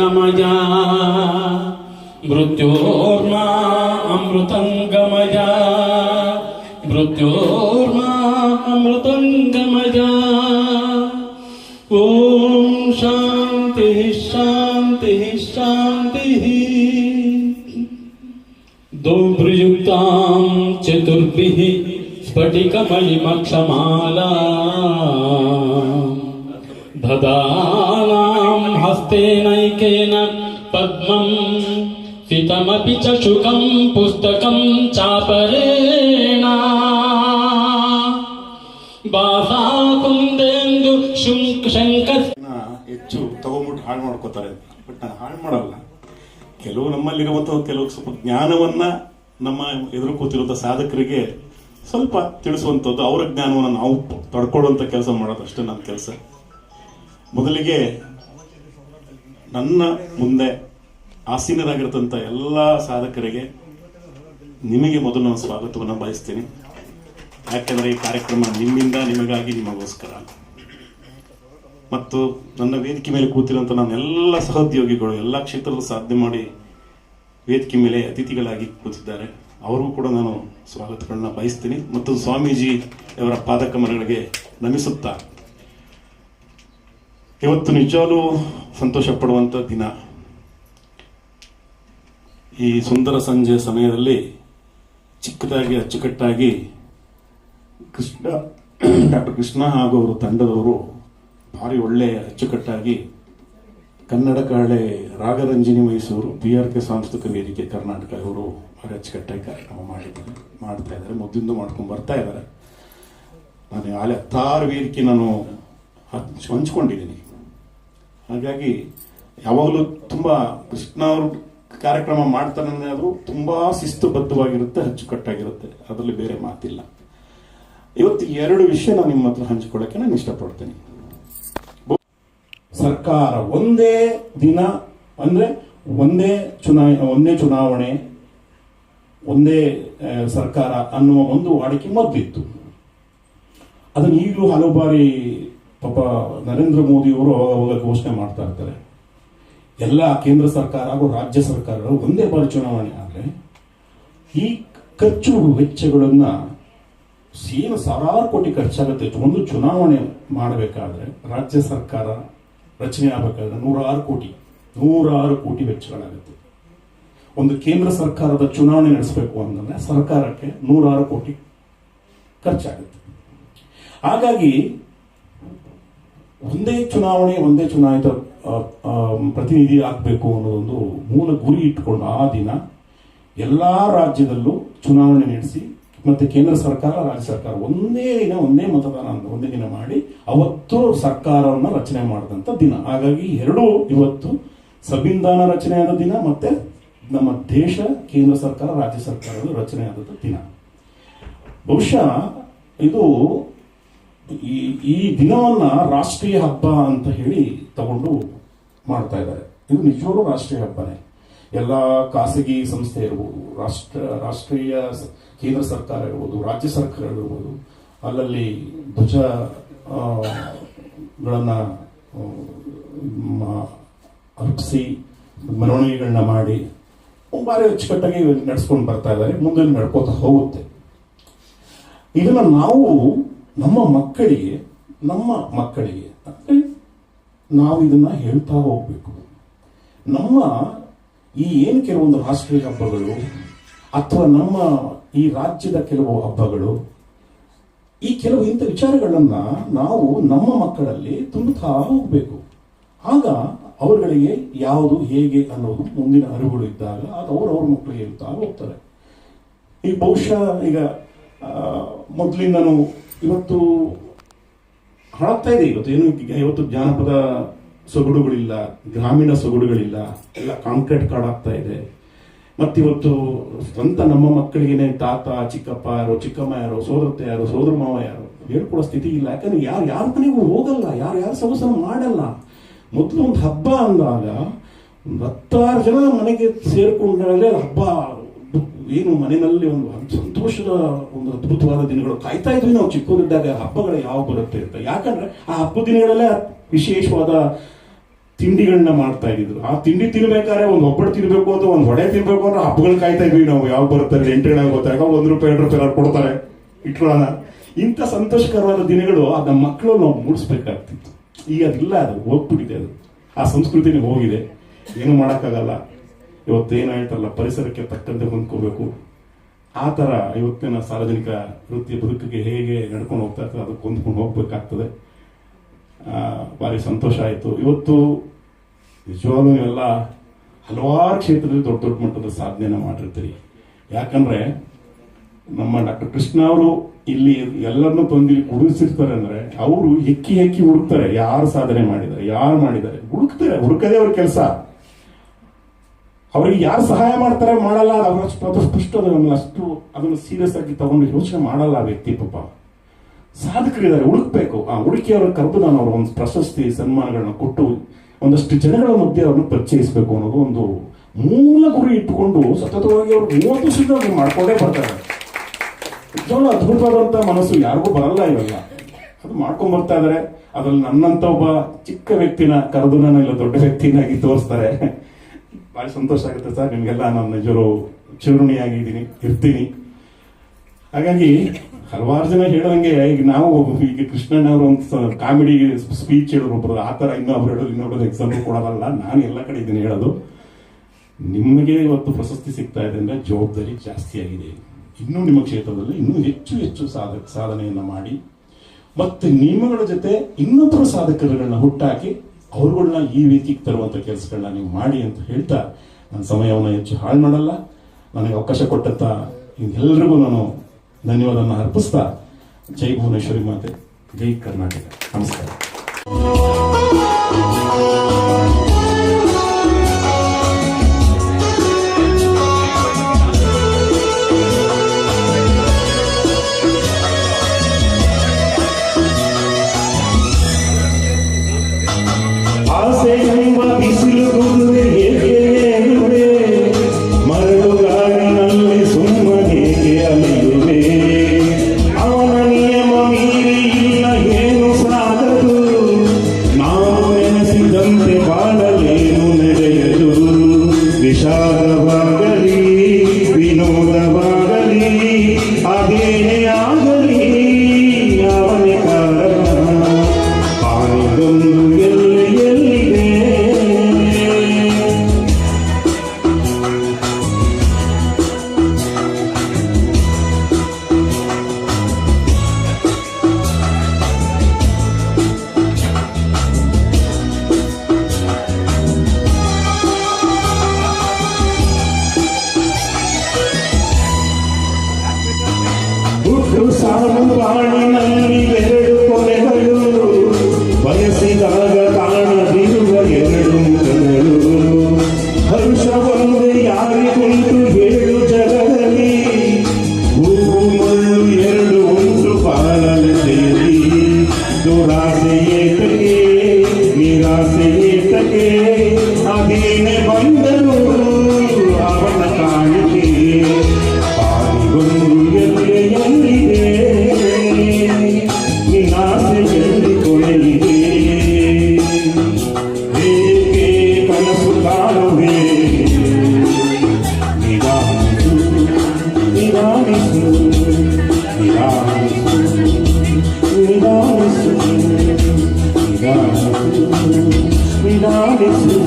ಗಮಯ ಮೃತ್ಯೋರ್ಮಾ ಅಮೃತಂಗಮಯ ಮೃತ್ಯೋರ್ಮಾ ಅಮೃತಂಗಮಯ. ಓಂ ಶಾಂತಿ ಶಾಂತಿ ಶಾಂತಿ. ದೌರ್ಯುಕ್ತಾಂ ಚತುರ್ಭಿಃ ಸ್ಫಟಿಕಮಣಿಮಕ್ಷಮಾಲಾ ದದಾನಾಂ ಹಸ್ತೇನೈಕೇನ ಪದ್ಮಂ ಸಿತಮಪಿ ಚ ಶುಕಂ ಪುಸ್ತಕಂ ಚಾಪರೇಣ ಬಾಸಾಕುಂದೇಂದು ಶಂಕ. ಹೆಚ್ಚು ತಗೊಂಡ್ಬಿಟ್ಟು ಹಾಳು ಮಾಡ್ಕೋತಾರೆ, ಬಟ್ ನಾನು ಹಾಳು ಮಾಡಲ್ಲ. ಕೆಲವು ನಮ್ಮಲ್ಲಿರುವಂತಹ ಕೆಲವು ಸ್ವಲ್ಪ ಜ್ಞಾನವನ್ನ ನಮ್ಮ ಎದುರು ಕೂತಿರುವಂತಹ ಸಾಧಕರಿಗೆ ಸ್ವಲ್ಪ ತಿಳಿಸುವಂಥದ್ದು, ಅವರ ಜ್ಞಾನವನ್ನು ನಾವು ತಡ್ಕೊಳ್ಳುವಂಥ ಕೆಲಸ ಮಾಡೋದು ಅಷ್ಟೇ ನನ್ನ ಕೆಲಸ. ಮೊದಲಿಗೆ ನನ್ನ ಮುಂದೆ ಆಸೀನರಾಗಿರ್ತಂಥ ಎಲ್ಲ ಸಾಧಕರಿಗೆ ನಿಮಗೆ ಮೊದಲು ನಾನು ಸ್ವಾಗತವನ್ನು ಬಯಸ್ತೀನಿ. ಯಾಕೆಂದರೆ ಈ ಕಾರ್ಯಕ್ರಮ ನಿಮ್ಮಿಂದ, ನಿಮಗಾಗಿ, ನಿಮಗೋಸ್ಕರ. ಮತ್ತು ನನ್ನ ವೇದಿಕೆ ಮೇಲೆ ಕೂತಿರುವಂಥ ನನ್ನೆಲ್ಲ ಸಹೋದ್ಯೋಗಿಗಳು ಎಲ್ಲ ಕ್ಷೇತ್ರದಲ್ಲಿ ಸಾಧನೆ ಮಾಡಿ ವೇದಿಕೆ ಮೇಲೆ ಅತಿಥಿಗಳಾಗಿ ಕೂತಿದ್ದಾರೆ, ಅವ್ರಿಗೂ ಕೂಡ ನಾನು ಸ್ವಾಗತಗಳನ್ನ ಬಯಸ್ತೀನಿ. ಮತ್ತು ಸ್ವಾಮೀಜಿ ಅವರ ಪಾದಕಮಲಗಳಿಗೆ ನಮಿಸುತ್ತಾ, ಇವತ್ತು ನಿಜವಾಗ್ಲೂ ಸಂತೋಷ ಪಡುವಂಥ ದಿನ. ಈ ಸುಂದರ ಸಂಜೆ ಸಮಯದಲ್ಲಿ ಚಿಕ್ಕದಾಗಿ ಅಚ್ಚುಕಟ್ಟಾಗಿ ಡಾಕ್ಟರ್ ಕೃಷ್ಣ ಹಾಗೂ ಅವರು ತಂಡದವರು ಭಾರಿ ಒಳ್ಳೆ ಅಚ್ಚುಕಟ್ಟಾಗಿ ಕನ್ನಡ ಕಾಳೆ ರಾಗರಂಜಿನಿ ಮೈಸೂರು PRK ಸಾಂಸ್ಕೃತಿಕ ವೇದಿಕೆ ಕರ್ನಾಟಕ ಇವರು ಭಾರಿ ಅಚ್ಚುಕಟ್ಟಾಗಿ ಕಾರ್ಯಕ್ರಮ ಮಾಡ್ತಾ ಇದ್ದಾರೆ, ಮೊದಲಿಂದ ಮಾಡ್ಕೊಂಡು ಬರ್ತಾ ಇದ್ದಾರೆ. ನಾನು ಆಲೆ 16 ವೇದಿಕೆ ನಾನು ಹಂಚ್ಕೊಂಡಿದ್ದೀನಿ. ಹಾಗಾಗಿ ಯಾವಾಗಲೂ ತುಂಬ ಕೃಷ್ಣ ಅವರು ಕಾರ್ಯಕ್ರಮ ಮಾಡ್ತಾನೆ ಆದರೂ ತುಂಬ ಶಿಸ್ತುಬದ್ಧವಾಗಿರುತ್ತೆ, ಅಚ್ಚುಕಟ್ಟಾಗಿರುತ್ತೆ, ಅದರಲ್ಲಿ ಬೇರೆ ಮಾತಿಲ್ಲ. ಇವತ್ತು 2 ವಿಷಯ ನಾನು ನಿಮ್ಮ ಹತ್ರ ಹಂಚಿಕೊಳ್ಳಕ್ಕೆ ನಾನು ಇಷ್ಟಪಡ್ತೇನೆ. ಸರ್ಕಾರ ಒಂದೇ ದಿನ ಅಂದ್ರೆ ಒಂದೇ ಚುನಾವಣೆ ಒಂದೇ ಸರ್ಕಾರ ಅನ್ನುವ ಒಂದು ವಾಡಿಕೆ ಮೊದಲಿತ್ತು. ಅದನ್ನು ಈಗಲೂ ಹಲವು ಬಾರಿ ಪಾಪ ನರೇಂದ್ರ ಮೋದಿಯವರು ಅವಾಗ ಘೋಷಣೆ ಮಾಡ್ತಾ ಇರ್ತಾರೆ. ಎಲ್ಲ ಕೇಂದ್ರ ಸರ್ಕಾರ ಹಾಗೂ ರಾಜ್ಯ ಸರ್ಕಾರಗಳು ಒಂದೇ ಬಾರಿ ಚುನಾವಣೆ ಆದರೆ ಈ ಖರ್ಚು ವೆಚ್ಚಗಳನ್ನ ಏನು ಸಾವಿರಾರು ಕೋಟಿ ಖರ್ಚಾಗುತ್ತೆ. ಒಂದು ಚುನಾವಣೆ ಮಾಡಬೇಕಾದ್ರೆ ರಾಜ್ಯ ಸರ್ಕಾರ ರಚನೆ ಆಗಬೇಕಾದ್ರೆ 106 ಕೋಟಿ ವೆಚ್ಚಗಳಾಗುತ್ತೆ. ಒಂದು ಕೇಂದ್ರ ಸರ್ಕಾರದ ಚುನಾವಣೆ ನಡೆಸಬೇಕು ಅಂತಂದ್ರೆ ಸರ್ಕಾರಕ್ಕೆ 106 ಕೋಟಿ ಖರ್ಚಾಗುತ್ತೆ. ಹಾಗಾಗಿ ಒಂದೇ ಚುನಾಯಿತ ಪ್ರತಿನಿಧಿ ಆಗಬೇಕು ಅನ್ನೋದೊಂದು ಮೂಲ ಗುರಿ ಇಟ್ಕೊಂಡು ಆ ದಿನ ಎಲ್ಲಾ ರಾಜ್ಯದಲ್ಲೂ ಚುನಾವಣೆ ನಡೆಸಿ ಮತ್ತೆ ಕೇಂದ್ರ ಸರ್ಕಾರ ರಾಜ್ಯ ಸರ್ಕಾರ ಒಂದೇ ಮತದಾನ ಅಂತ ಒಂದೇ ದಿನ ಮಾಡಿ ಅವತ್ತು ಸರ್ಕಾರವನ್ನ ರಚನೆ ಮಾಡಿದಂತ ದಿನ. ಹಾಗಾಗಿ ಎರಡೂ ಇವತ್ತು ಸಂವಿಧಾನ ರಚನೆಯಾದ ದಿನ ಮತ್ತೆ ನಮ್ಮ ದೇಶ ಕೇಂದ್ರ ಸರ್ಕಾರ ರಾಜ್ಯ ಸರ್ಕಾರದ ರಚನೆ ಆದ ದಿನ. ಬಹುಶಃ ಇದು ಈ ದಿನವನ್ನ ರಾಷ್ಟ್ರೀಯ ಹಬ್ಬ ಅಂತ ಹೇಳಿ ತಗೊಂಡು ಮಾಡ್ತಾ ಇದ್ದಾರೆ. ಇದು ನಿಜವಾಗ್ಲೂ ರಾಷ್ಟ್ರೀಯ ಹಬ್ಬನೇ. ಎಲ್ಲ ಖಾಸಗಿ ಸಂಸ್ಥೆ ಇರ್ಬೋದು, ರಾಷ್ಟ್ರೀಯ ಕೇಂದ್ರ ಸರ್ಕಾರ ಇರ್ಬೋದು, ರಾಜ್ಯ ಸರ್ಕಾರ ಇರ್ಬೋದು, ಅಲ್ಲಲ್ಲಿ ಧ್ವಜಗಳನ್ನ ಅರ್ಪಿಸಿ ಮೆರವಣಿಗೆಗಳನ್ನ ಮಾಡಿ ಭಾರಿ ಅಚ್ಚುಕಟ್ಟಾಗಿ ನಡೆಸ್ಕೊಂಡು ಬರ್ತಾ ಇದ್ದಾರೆ. ಮುಂದೆ ನಡ್ಕೋತಾ ಹೋಗುತ್ತೆ. ಇದನ್ನ ನಾವು ನಮ್ಮ ಮಕ್ಕಳಿಗೆ ನಾವು ಇದನ್ನ ಹೇಳ್ತಾ ಹೋಗ್ಬೇಕು. ನಮ್ಮ ಈ ಏನು ಕೆಲವೊಂದು ರಾಷ್ಟ್ರೀಯ ಹಬ್ಬಗಳು ಅಥವಾ ನಮ್ಮ ಈ ರಾಜ್ಯದ ಕೆಲವು ಹಬ್ಬಗಳು, ಈ ಕೆಲವು ಇಂಥ ವಿಚಾರಗಳನ್ನ ನಾವು ನಮ್ಮ ಮಕ್ಕಳಲ್ಲಿ ತುಂಬುತ್ತಾ ಹೋಗ್ಬೇಕು. ಆಗ ಅವರುಗಳಿಗೆ ಯಾವುದು ಹೇಗೆ ಅನ್ನೋದು ಮುಂದಿನ ಅರಿವುಗಳು ಇದ್ದಾಗ ಅದು ಅವ್ರ ಮಕ್ಕಳಿಗೆ ಹೇಳ್ತಾ ಹೋಗ್ತಾರೆ. ಈ ಬಹುಶಃ ಈಗ ಮೊದಲಿಂದನೂ ಇವತ್ತು ಹಾಳಾಗ್ತಾ ಇದೆ. ಇವತ್ತು ಜಾನಪದ ಸೊಗಡುಗಳಿಲ್ಲ, ಗ್ರಾಮೀಣ ಸೊಗಡುಗಳಿಲ್ಲ, ಎಲ್ಲ ಕಾಂಕ್ರೀಟ್ ಕಾಡಾಗ್ತಾ ಇದೆ. ಮತ್ತಿವತ್ತು ಸ್ವಂತ ನಮ್ಮ ಮಕ್ಕಳಿಗೆ ತಾತ ಚಿಕ್ಕಪ್ಪ ಯಾರೋ, ಚಿಕ್ಕಮ್ಮ ಯಾರೋ, ಸೋದರತೆ ಯಾರೋ, ಸೋದರ ಮಾವ ಯಾರೋ ಹೇಳ್ಕೊಡೋ ಸ್ಥಿತಿ ಇಲ್ಲ. ಯಾಕಂದ್ರೆ ಯಾರ ಮನೆಗೂ ಹೋಗಲ್ಲ, ಯಾರು ಸೊಗಸನ ಮಾಡಲ್ಲ. ಮೊದಲು ಒಂದು ಹಬ್ಬ ಅಂದಾಗ 10 ಜನ ಮನೆಗೆ ಸೇರ್ಕೊಂಡಾಗಲೇ ಹಬ್ಬ ಏನು ಮನೆಯಲ್ಲಿ ಒಂದು ಸಂತೋಷದ ಒಂದು ಅದ್ಭುತವಾದ ದಿನಗಳು ಕಾಯ್ತಾ ಇದ್ವಿ ನಾವು ಚಿಕ್ಕವರಿದ್ದಾಗ. ಹಬ್ಬಗಳು ಯಾವ ಬರುತ್ತೆ ಅಂತ. ಯಾಕಂದ್ರೆ ಆ ಹಬ್ಬ ದಿನಗಳಲ್ಲೇ ವಿಶೇಷವಾದ ತಿಂಡಿಗಳನ್ನ ಮಾಡ್ತಾ ಇದ್ರು. ಆ ತಿಂಡಿ ತಿನ್ಬೇಕಾದ್ರೆ ಒಂದು ಒಬ್ಬಟ್ಟು ತಿನ್ಬೇಕು ಅಂತ ಒಂದು ವಡೆ ತಿನ್ಬೇಕು ಅಂದ್ರೆ ಹಬ್ಬಗಳು ಕಾಯ್ತಾ ಇದ್ವಿ ನಾವು. ಯಾವ ಬರ್ತಾರೆ ಎಂಟುಗಳಾಗಿ ಗೊತ್ತಾಗ ₹1 ಕೊಡ್ತಾರೆ ಇಟ್ಕೊಳ್ಳೋಣ. ಇಂಥ ಸಂತೋಷಕರವಾದ ದಿನಗಳು ನಮ್ಮ ಮಕ್ಕಳು ನಾವು ಮೂಡಿಸ್ಬೇಕಾಗ್ತಿತ್ತು. ಈಗ ಅದಿಲ್ಲ, ಅದು ಹೋಗ್ಬಿಟ್ಟಿದೆ, ಅದು ಆ ಸಂಸ್ಕೃತಿನೇ ಹೋಗಿದೆ. ಏನು ಮಾಡೋಕ್ಕಾಗಲ್ಲ. ಇವತ್ತೇನು ಹೇಳ್ತಾರಲ್ಲ, ಪರಿಸರಕ್ಕೆ ತಕ್ಕಂತೆ ಹೊಂದ್ಕೋಬೇಕು. ಆ ಥರ ಇವತ್ತಿನ ಸಾರ್ವಜನಿಕ ವೃತ್ತಿ ಬದುಕಿಗೆ ಹೇಗೆ ನಡ್ಕೊಂಡು ಹೋಗ್ತಾ ಇರ್ತದೆ ಅದಕ್ಕೆ ಹೊಂದ್ಕೊಂಡು ಹೋಗ್ಬೇಕಾಗ್ತದೆ. ಭಾರಿ ಸಂತೋಷ ಆಯಿತು. ಇವತ್ತು ನಿಜವಾಗ್ಲೂ ನೀವೆಲ್ಲ ಹಲವಾರು ಕ್ಷೇತ್ರದಲ್ಲಿ ದೊಡ್ಡ ದೊಡ್ಡ ಮಟ್ಟದ ಸಾಧನೆಯನ್ನು ಮಾಡಿರ್ತೀರಿ. ಯಾಕಂದ್ರೆ ನಮ್ಮ ಡಾಕ್ಟರ್ ಕೃಷ್ಣ ಅವರು ಇಲ್ಲಿ ಎಲ್ಲರನ್ನೂ ತಂದು ಹುಡುಗಿಸಿರ್ತಾರೆ ಅಂದ್ರೆ ಅವರು ಹೆಕ್ಕಿ ಹುಡುಕ್ತಾರೆ. ಯಾರು ಸಾಧನೆ ಮಾಡಿದ್ದಾರೆ, ಯಾರು ಮಾಡಿದ್ದಾರೆ ಹುಡುಕ್ತಾರೆ. ಹುಡುಕದೇ ಅವ್ರ ಕೆಲಸ. ಅವರಿಗೆ ಯಾರು ಸಹಾಯ ಮಾಡ್ತಾರೆ ಮಾಡಲ್ಲ, ಅಷ್ಟು ಅದನ್ನು ಸೀರಿಯಸ್ ಆಗಿ ತಗೊಂಡು ಯೋಚನೆ ಮಾಡಲ್ಲ ಆ ವ್ಯಕ್ತಿ. ಪಾಪ ಸಾಧಕರಿದ್ದಾರೆ, ಹುಡುಕ್ಬೇಕು. ಆ ಹುಡುಕಿ ಅವ್ರ ಕರೆದು ನಾನು ಅವ್ರ ಒಂದು ಪ್ರಶಸ್ತಿ ಸನ್ಮಾನಗಳನ್ನ ಕೊಟ್ಟು ಒಂದಷ್ಟು ಜನಗಳ ಮಧ್ಯೆ ಅವ್ರನ್ನ ಪರಿಚಯಿಸಬೇಕು ಅನ್ನೋದು ಒಂದು ಮೂಲ ಗುರಿ ಇಟ್ಟುಕೊಂಡು ಸತತವಾಗಿ ಅವರು 30 ವರ್ಷದಿಂದ ಮಾಡ್ಕೊಂಡೇ ಬರ್ತಾರೆ. ನಿಜವಾಗ್ಲೂ ಅದ್ಭುತವಾದಂತ ಮನಸ್ಸು ಯಾರಿಗೂ ಬರಲ್ಲ ಇವೆಲ್ಲ. ಅದು ಮಾಡ್ಕೊಂಡ್ ಬರ್ತಾ ಇದಾರೆ. ಅದ್ರಲ್ಲಿ ನನ್ನಂತ ಒಬ್ಬ ಚಿಕ್ಕ ವ್ಯಕ್ತಿನ ಕರೆದು ನಾನು ಇಲ್ಲ ದೊಡ್ಡ ವ್ಯಕ್ತಿನಾಗಿ ತೋರಿಸ್ತಾರೆ. ಭಾಳ ಸಂತೋಷ ಆಗುತ್ತೆ ಸರ್. ನಿಮ್ಗೆಲ್ಲ ನಾನು ನಿಜರು ಚಿರುಣಿಯಾಗಿದ್ದೀನಿ, ಇರ್ತೀನಿ. ಹಾಗಾಗಿ ಹಲವಾರು ಜನ ಹೇಳೋಂಗೆ ಈಗ ನಾವು ಈಗ ಕೃಷ್ಣಣ್ಣ ಅವರು ಒಂದು ಕಾಮಿಡಿ ಸ್ಪೀಚ್ ಹೇಳಿದ್ರು ಒಬ್ರು, ಆ ಥರ ಇನ್ನೊಬ್ರು ಹೇಳೋದು ಇನ್ನೊಬ್ರು ಎಕ್ಸಾಂಪಲ್ ಕೊಡೋದಲ್ಲ. ನಾನು ಎಲ್ಲ ಕಡೆ ಇದನ್ನು ಹೇಳೋದು, ನಿಮಗೆ ಇವತ್ತು ಪ್ರಶಸ್ತಿ ಸಿಗ್ತಾ ಇದೆ ಅಂದ್ರೆ ಜವಾಬ್ದಾರಿ ಜಾಸ್ತಿ ಆಗಿದೆ. ಇನ್ನೂ ನಿಮ್ಮ ಕ್ಷೇತ್ರದಲ್ಲಿ ಇನ್ನೂ ಹೆಚ್ಚು ಸಾಧನೆಯನ್ನ ಮಾಡಿ ಮತ್ತೆ ನಿಮ್ಮಗಳ ಜೊತೆ ಇನ್ನೊಬ್ಬರ ಸಾಧಕರುಗಳನ್ನ ಹುಟ್ಟಾಕಿ ಅವ್ರುಗಳನ್ನ ಈ ವೇದಿಕೆಗೆ ತರುವಂತ ಕೆಲಸಗಳನ್ನ ನೀವು ಮಾಡಿ ಅಂತ ಹೇಳ್ತಾ ನನ್ನ ಸಮಯವನ್ನು ಹೆಚ್ಚು ಹಾಳು ಮಾಡಲ್ಲ. ನನಗೆ ಅವಕಾಶ ಕೊಟ್ಟಂತ ಎಲ್ಲರಿಗೂ ನಾನು ಧನ್ಯವಾದವನ್ನು ಅರ್ಪಿಸ್ತಾ, ಜೈ ಭುವನೇಶ್ವರಿ ಮಾತೆ, ಜೈ ಕರ್ನಾಟಕ. ನಮಸ್ಕಾರ. ಆಸೆ ಎಂಬ ಬಿಸಿಲು ಗುರುವೆ ಹೇಗೆ ಮರಳುಗಾರಿನಲ್ಲಿ ಸುಮ್ಮನೆಗೆ ಅಲಿಯುವೆ. ಅವನ ನಿಯಮ ಮೀರಿ ಇಲ್ಲ ಏನು ಸಾಗದು, ನಾವು ನೆನೆಸಿದಂತೆ ಬಾಳಲೇನು ನಡೆಯದು. ವಿಷಾದವಾಗಲಿ ವಿನೋದವಾಗಲಿ ಅದೇನೇ ಆಗಲಿ ಅವನೇ ಕಾರಣ. ಆನೆಗೊಂದು ಸಾಲು ಬಾಳಿನಲ್ಲಿ 2 ಕೊನೆಗಳು, ಬಯಸಿದಾಗ ಕಾಣದಿರುವ 2 ಮುಖಗಳು. ಹರುಷ ಒಂದೇ ಯಾರಿಗುಂಟು ಹೇಳು ಜಗದಲ್ಲಿ, ಹೂವು ಮುಳ್ಳು 2 ಉಂಟು ಬಾಳಲು ಸೇರಿ. ದುರಾಸೆ ಏತಕ್ಕೆ ನಿರಾಸೆ ಏತಕ್ಕೆ, ಅದೇನೆ ಬಂದರು ಅವನ ಕಾಣಿಕೆ. ಪಾರಿಗೊಂದು ಎಲ್ಲೆಯಲ್ಲಿದೆ ನಿನ್ನಾಸೆಯಲ್ಲಿ ಕೊನೆಯಿದೆ. ಏಕೆ ಕನಸು ಕಾಣುವೆ ನಿಧಾನಿಸು ನಿಧಾನಿಸು ನಿಧಾನಿಸು ನಿಧಾನಿಸು ನಿಧಾನಿಸು ನಿಧಾನಿಸು